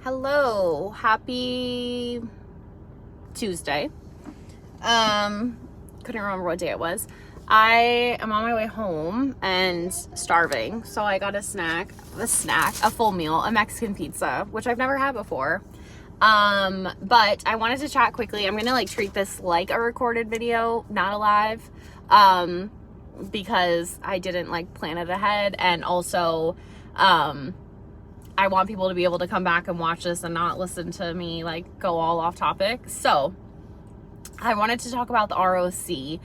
Hello, happy Tuesday. Couldn't remember what day it was. I am on my way home and starving, so I got a full meal, a Mexican pizza, which I've never had before. But I wanted to chat quickly. I'm gonna treat this like a recorded video, not a live, because I didn't plan it ahead, and also I want people to be able to come back and watch this and not listen to me go all off topic. So I wanted to talk about the ROC.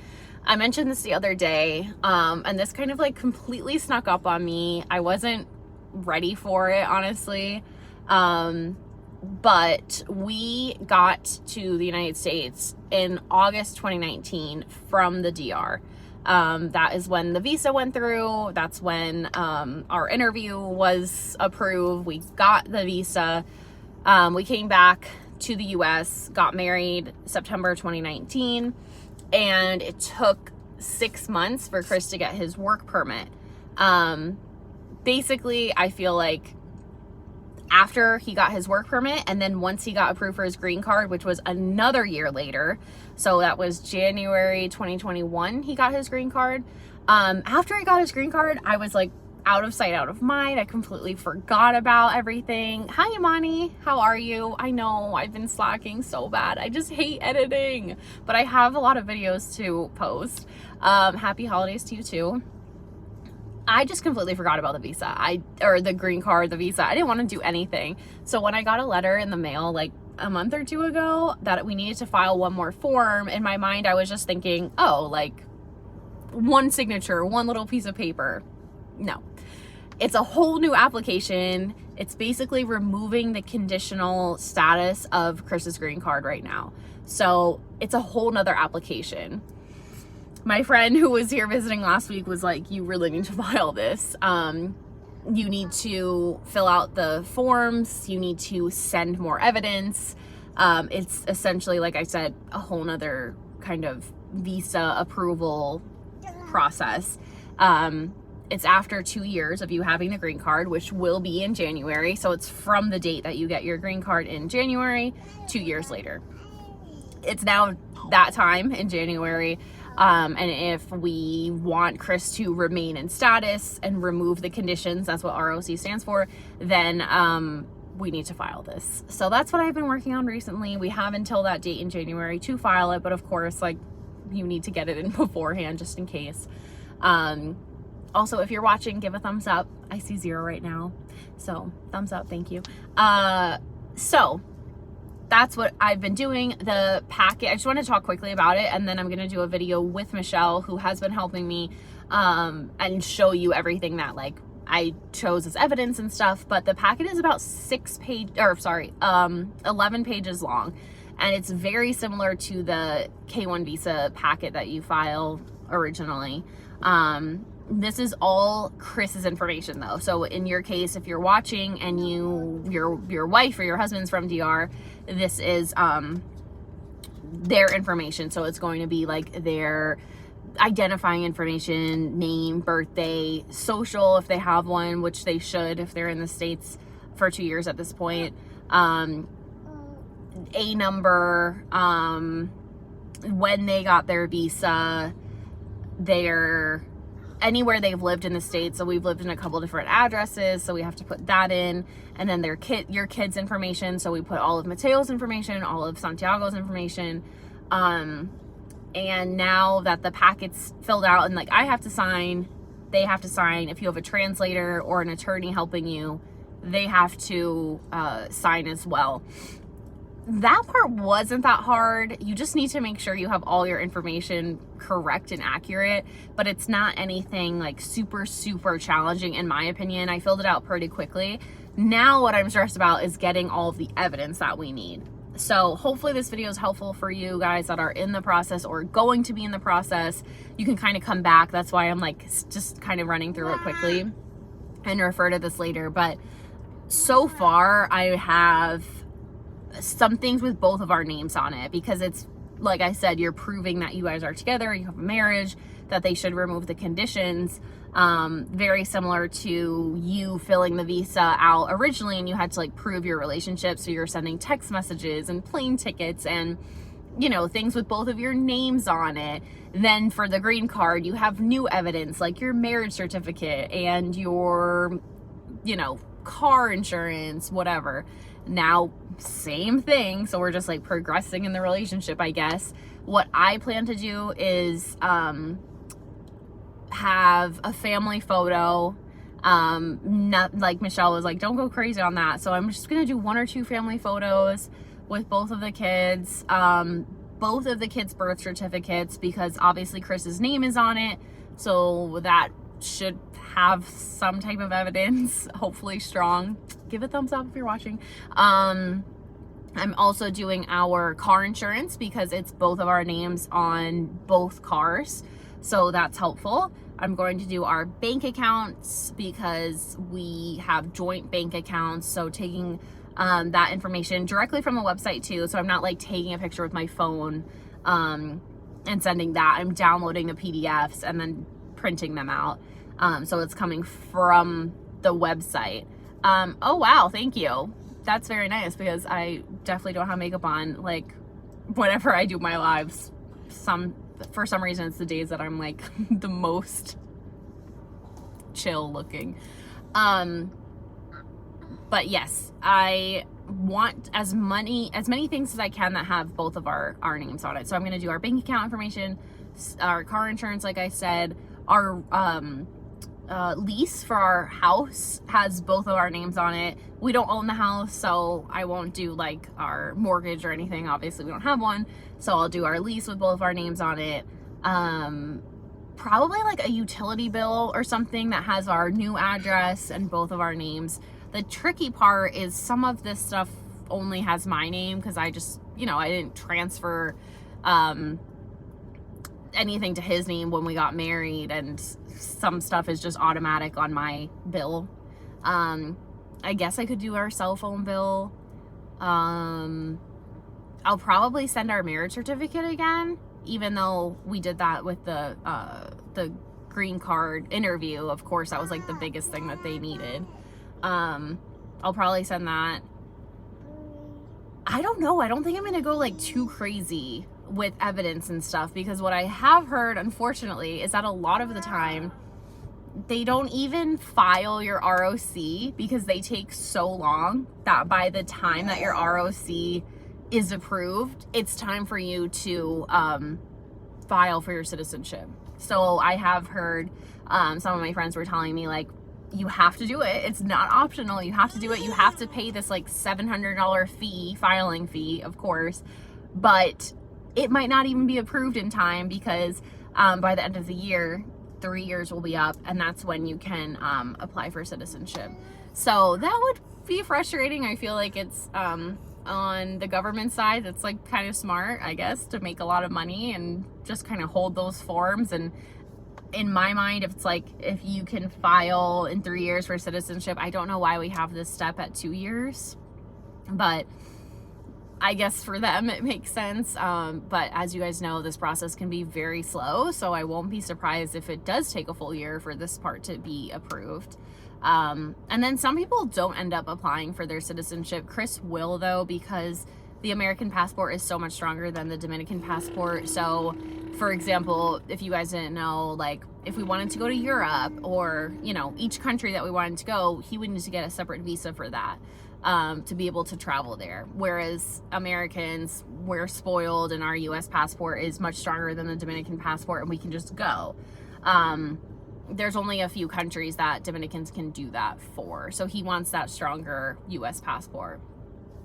I mentioned this the other day, and this kind of completely snuck up on me. I wasn't ready for it, honestly. But we got to the United States in August 2019 from the DR. That is when the visa went through. That's when our interview was approved. We got the visa. We came back to the US, got married September 2019, and it took 6 months for Chris to get his work permit. Basically, I feel like after he got his work permit, and then once he got approved for his green card, which was another year later, so that was January 2021, he got his green card. After he got his green card, I was out of sight, out of mind. I completely forgot about everything. Hi, Imani. How are you? I know I've been slacking so bad. I just hate editing, but I have a lot of videos to post. Happy holidays to you too. I just completely forgot about the visa. Or the green card, the visa. I didn't want to do anything. So when I got a letter in the mail a month or two ago that we needed to file one more form, in my mind I was just thinking, oh, one signature, one little piece of paper. No. It's a whole new application. It's basically removing the conditional status of Chris's green card right now. So it's a whole nother application. My friend who was here visiting last week was like, you really need to file this. You need to fill out the forms. You need to send more evidence. It's essentially, like I said, a whole nother kind of visa approval process. It's after 2 years of you having the green card, which will be in January. So it's from the date that you get your green card in January, 2 years later. It's now that time in January. And if we want Chris to remain in status and remove the conditions, that's what ROC stands for, then we need to file this. So that's what I've been working on recently. We have until that date in January to file it, but of course, you need to get it in beforehand just in case. Also, if you're watching, give a thumbs up. I see 0 right now. So thumbs up, thank you. So that's what I've been doing. The packet, I just want to talk quickly about it, and then I'm going to do a video with Michelle, who has been helping me, and show you everything that I chose as evidence and stuff. But the packet is about 11 pages long, and it's very similar to the K-1 visa packet that you file originally. This is all Chris's information though. So in your case, if you're watching and your wife or your husband's from DR, this is their information. So it's going to be their identifying information, name, birthday, social if they have one, which they should if they're in the States for 2 years at this point, A number, when they got their visa, anywhere they've lived in the States. So we've lived in a couple different addresses, so we have to put that in. And then your kid's information, so we put all of Mateo's information, all of Santiago's information. And now that the packet's filled out and I have to sign, they have to sign. If you have a translator or an attorney helping you, they have to sign as well. That part wasn't that hard. You just need to make sure you have all your information correct and accurate, but it's not anything super, super challenging in my opinion. I filled it out pretty quickly. Now what I'm stressed about is getting all of the evidence that we need. So hopefully this video is helpful for you guys that are in the process or going to be in the process. You can kind of come back. That's why I'm just kind of running through it quickly and refer to this later. But so far I have some things with both of our names on it because it's like I said, you're proving that you guys are together, you have a marriage, that they should remove the conditions. Very similar to you filling the visa out originally and you had to like prove your relationship. So you're sending text messages and plane tickets and, you know, things with both of your names on it. Then for the green card, you have new evidence like your marriage certificate and your, you know, car insurance, whatever. Now, same thing. So we're just like progressing in the relationship, I guess. What I plan to do is have a family photo. Not like Michelle was like, don't go crazy on that. So I'm just gonna do 1 or 2 family photos with both of the kids, both of the kids' birth certificates, because obviously Chris's name is on it. So that should have some type of evidence, hopefully strong. Give a thumbs up if you're watching. I'm also doing our car insurance because it's both of our names on both cars. So that's helpful. I'm going to do our bank accounts because we have joint bank accounts. So taking that information directly from the website too. So I'm not like taking a picture with my phone and sending that. I'm downloading the PDFs and then printing them out. So it's coming from the website. Oh wow, thank you. That's very nice because I definitely don't have makeup on like whenever I do my lives. For some reason it's the days that I'm like the most chill looking. But yes, I want as many things as I can that have both of our names on it. So I'm going to do our bank account information, our car insurance, like I said, our lease for our house has both of our names on it. We don't own the house, so I won't do like our mortgage or anything. Obviously we don't have one, so I'll do our lease with both of our names on it. Probably like a utility bill or something that has our new address and both of our names. The tricky part is some of this stuff only has my name because I just, you know, I didn't transfer anything to his name when we got married, and some stuff is just automatic on my bill. I guess I could do our cell phone bill. I'll probably send our marriage certificate again, even though we did that with the green card interview. Of course, that was like the biggest thing that they needed. I'll probably send that. I don't know. I don't think I'm going to go like too crazy with evidence and stuff, because what I have heard, unfortunately, is that a lot of the time they don't even file your ROC because they take so long that by the time that your ROC is approved, it's time for you to file for your citizenship. So I have heard some of my friends were telling me like, you have to do it. It's not optional. You have to do it. You have to pay this like $700 fee, filing fee, of course, but it might not even be approved in time because by the end of the year, 3 years will be up, and that's when you can apply for citizenship. So that would be frustrating. I feel like it's on the government side, it's like kind of smart, I guess, to make a lot of money and just kind of hold those forms. And in my mind, if it's like, if you can file in 3 years for citizenship, I don't know why we have this step at 2 years, but I guess for them it makes sense. But as you guys know, this process can be very slow, so I won't be surprised if it does take a full year for this part to be approved. And then some people don't end up applying for their citizenship. Chris will though, because the American passport is so much stronger than the Dominican passport. So for example, if you guys didn't know, like if we wanted to go to Europe or, you know, each country that we wanted to go, he would need to get a separate visa for that. To be able to travel there. Whereas Americans, we're spoiled and our US passport is much stronger than the Dominican passport and we can just go. There's only a few countries that Dominicans can do that for. So he wants that stronger US passport.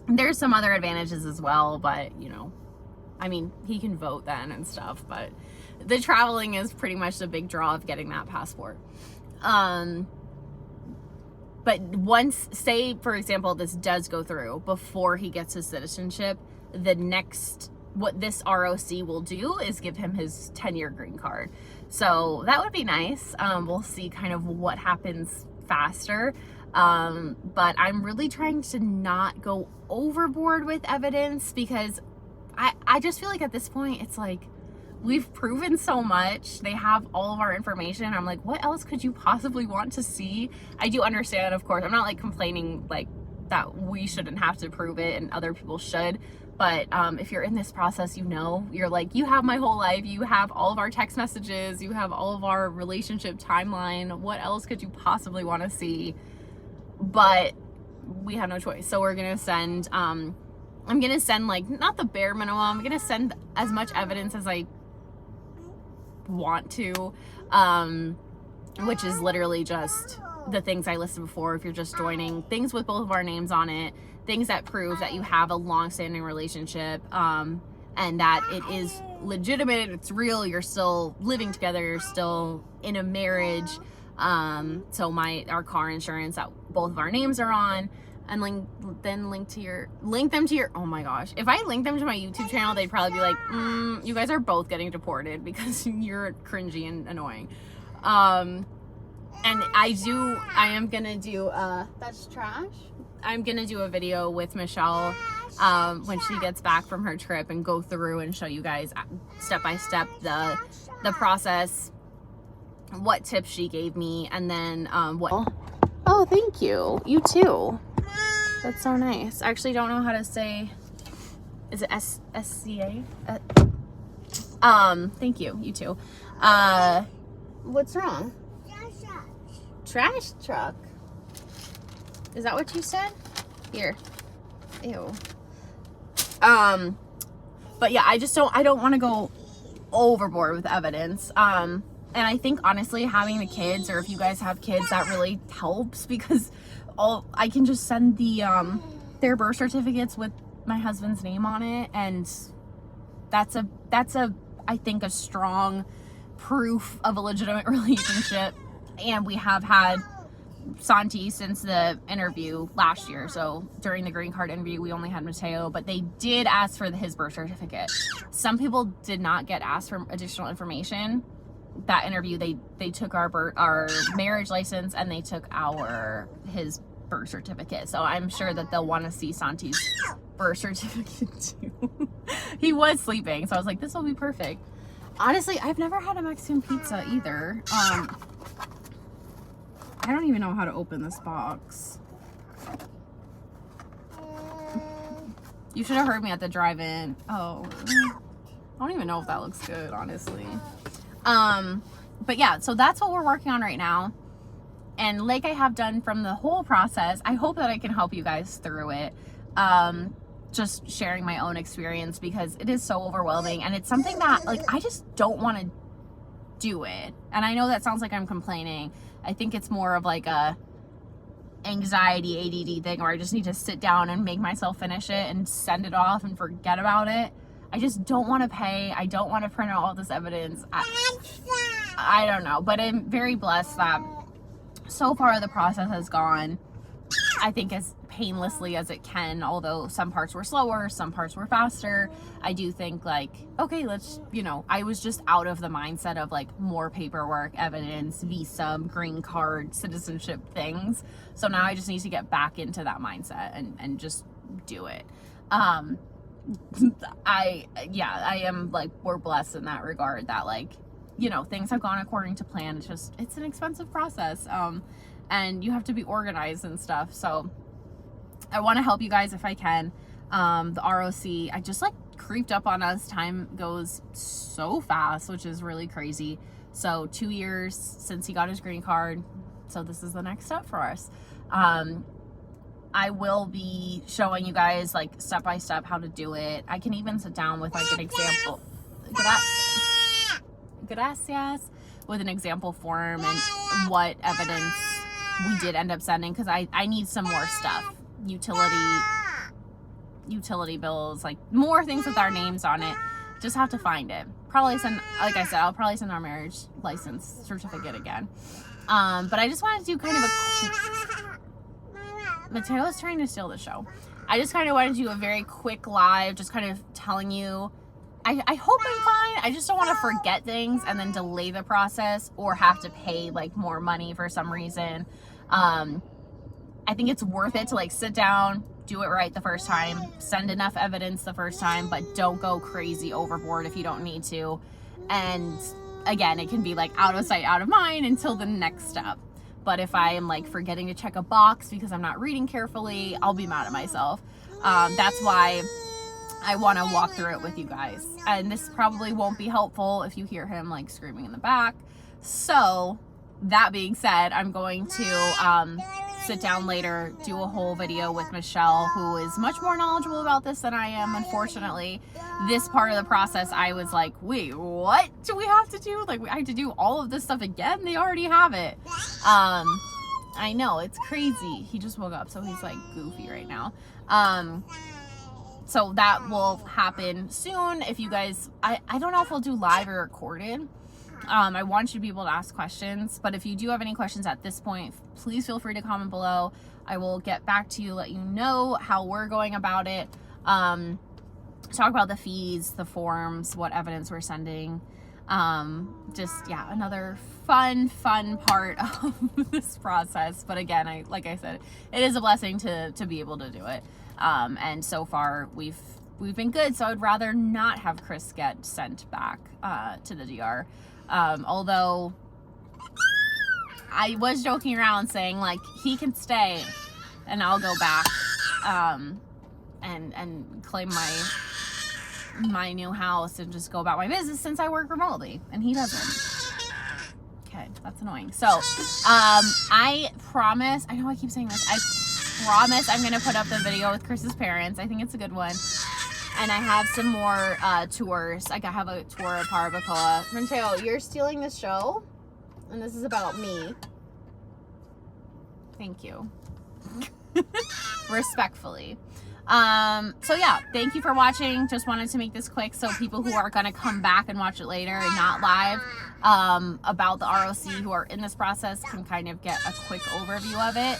There's some other advantages as well, but you know, I mean, he can vote then and stuff, but the traveling is pretty much the big draw of getting that passport. But once, say, for example, this does go through before he gets his citizenship, the next, what this ROC will do is give him his 10-year green card. So that would be nice. We'll see kind of what happens faster. But I'm really trying to not go overboard with evidence because I just feel like at this point, it's like, we've proven so much. They have all of our information. I'm like, what else could you possibly want to see? I do understand, of course. I'm not like complaining like that we shouldn't have to prove it and other people should. But if you're in this process, you know, you're like, you have my whole life. You have all of our text messages. You have all of our relationship timeline. What else could you possibly want to see? But we have no choice. So we're going to send, I'm going to send like, not the bare minimum. I'm going to send as much evidence as I want to, which is literally just the things I listed before. If you're just joining, things with both of our names on it, things that prove that you have a long-standing relationship, and that it is legitimate, it's real, you're still living together, you're still in a marriage. So our car insurance that both of our names are on, and link them to your, oh my gosh, if I link them to my YouTube channel, they'd probably be like, you guys are both getting deported because you're cringy and annoying. And I am gonna do, that's trash. I'm gonna do a video with Michelle when she gets back from her trip and go through and show you guys step by step the process, what tips she gave me, and then what. Oh, thank you. You too. That's so nice. I actually don't know how to say. Is it SCA? Thank you. You too. What's wrong? Trash truck. Is that what you said? Here. Ew. But yeah, I don't want to go overboard with evidence. And I think honestly, having the kids, or if you guys have kids, that really helps, because I can just send their birth certificates with my husband's name on it, and that's I think a strong proof of a legitimate relationship. And we have had Santi since the interview last year. So during the green card interview, we only had Mateo, but they did ask for his birth certificate. Some people did not get asked for additional information. That interview, they took our marriage license, and they took his birth certificate. So I'm sure that they'll want to see Santi's birth certificate too. He was sleeping, so I was like, this will be perfect. Honestly, I've never had a Mexican pizza either. I don't even know how to open this box. You should have heard me at the drive-in. Oh, I don't even know if that looks good, honestly. But yeah, so that's what we're working on right now. And like I have done from the whole process, I hope that I can help you guys through it. Just sharing my own experience, because it is so overwhelming, and it's something that, like, I just don't want to do it. And I know that sounds like I'm complaining. I think it's more of like a anxiety ADD thing, where I just need to sit down and make myself finish it and send it off and forget about it. I just don't want to pay. I don't want to print out all this evidence. I don't know, but I'm very blessed that so far the process has gone, I think, as painlessly as it can, although some parts were slower, some parts were faster. I do think, like, okay, let's, I was just out of the mindset of like more paperwork, evidence, visa, green card, citizenship things. So now I just need to get back into that mindset and just do it. I am like, we're blessed in that regard that, like, things have gone according to plan. It's an expensive process. And you have to be organized and stuff. So I want to help you guys if I can. The ROC, I just like creeped up on us. Time goes so fast, which is really crazy. So 2 years since he got his green card. So this is the next step for us. I will be showing you guys like step by step how to do it. I can even sit down with like an example. Gracias. With an example form and what evidence we did end up sending, because I need some more stuff. Utility bills, like more things with our names on it. Just have to find it. Probably send, like I said, I'll probably send our marriage license certificate again. But I just wanted to do kind of Mateo's trying to steal the show. I just kind of wanted to do a very quick live, just kind of telling you, I hope I'm fine. I just don't want to forget things and then delay the process or have to pay like more money for some reason. I think it's worth it to like sit down, do it right the first time, send enough evidence the first time, but don't go crazy overboard if you don't need to. And again, it can be like out of sight, out of mind until the next step. But if I am like forgetting to check a box because I'm not reading carefully, I'll be mad at myself. That's why I want to walk through it with you guys. And this probably won't be helpful if you hear him like screaming in the back. So that being said, I'm going to sit down later, do a whole video with Michelle, who is much more knowledgeable about this than I am. Unfortunately, this part of the process, I was like, wait, what do we have to do? Like, I have to do all of this stuff again? They already have it. I know, it's crazy. He just woke up, so he's like goofy right now. So that will happen soon. If you guys, I don't know if we'll do live or recorded. I want you to be able to ask questions, but if you do have any questions at this point, please feel free to comment below. I will get back to you, let you know how we're going about it. Talk about the fees, the forms, what evidence we're sending. Just, yeah, another fun part of this process. But again, like I said, it is a blessing to be able to do it. And so far we've been good. So I'd rather not have Chris get sent back, to the DR. Although I was joking around saying like he can stay and I'll go back, and claim my new house and just go about my business since I work remotely and he doesn't. Okay, that's annoying. So, I promise, I know I keep saying this, I promise I'm going to put up the video with Chris's parents. I think it's a good one. And I have some more tours. I have a tour of Parabacoa. Mateo, you're stealing the show, and this is about me. Thank you. Respectfully. So yeah, thank you for watching. Just wanted to make this quick so people who are going to come back and watch it later and not live, about the ROC, who are in this process, can kind of get a quick overview of it.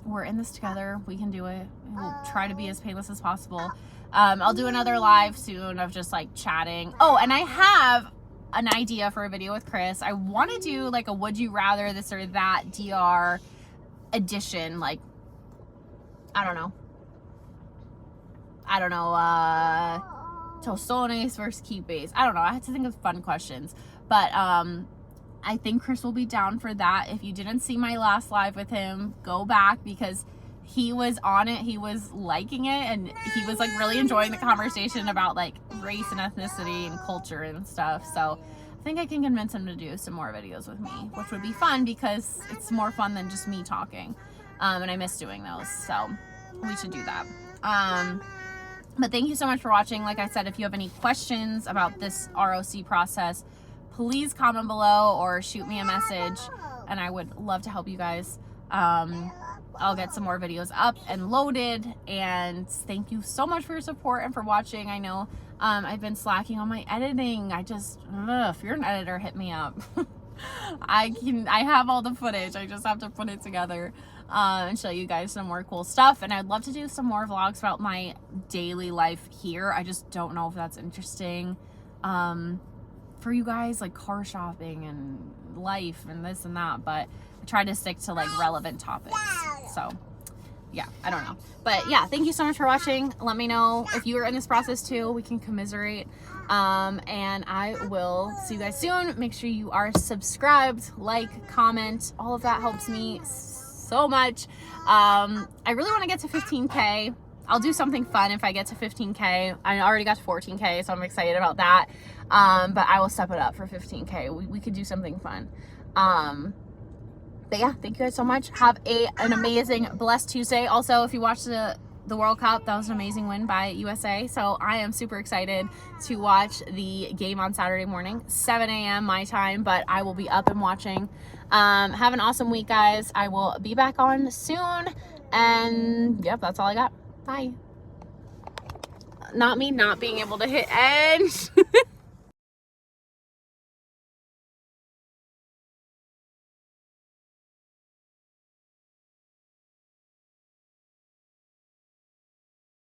We're in this together. We can do it. We'll try to be as painless as possible. I'll do another live soon of just like chatting. Oh, and I have an idea for a video with Chris. I want to do like a would you rather this or that DR edition. Like, I don't know, Tostones versus Keep Base. I don't know. I had to think of fun questions. But I think Chris will be down for that. If you didn't see my last live with him, go back because he was on it. He was liking it, and he was like really enjoying the conversation about like race and ethnicity and culture and stuff. So I think I can convince him to do some more videos with me, which would be fun because it's more fun than just me talking. And I miss doing those. So we should do that. But thank you so much for watching. Like I said, if you have any questions about this ROC process, please comment below or shoot me a message, and I would love to help you guys. I'll get some more videos up and loaded, and thank you so much for your support and for watching. I know I've been slacking on my editing. If you're an editor, hit me up. I have all the footage. I just have to put it together and show you guys some more cool stuff. And I'd love to do some more vlogs about my daily life here. I just don't know if that's interesting for you guys, like car shopping and life and this and that, but I try to stick to like relevant topics. So yeah, I don't know. But yeah, thank you so much for watching. Let me know if you are in this process too. We can commiserate. And I will see you guys soon. Make sure you are subscribed, like, comment. All of that helps me so much. I really want to get to 15K. I'll do something fun if I get to 15K. I already got to 14K, so I'm excited about that. But I will step it up for 15K. We could do something fun. But yeah, thank you guys so much. Have an amazing, blessed Tuesday. Also, if you watched the World Cup, that was an amazing win by USA. So I am super excited to watch the game on Saturday morning, 7 a.m. my time, but I will be up and watching. Have an awesome week, guys. I will be back on soon. And yep, that's all I got. Bye. Not me not being able to hit end.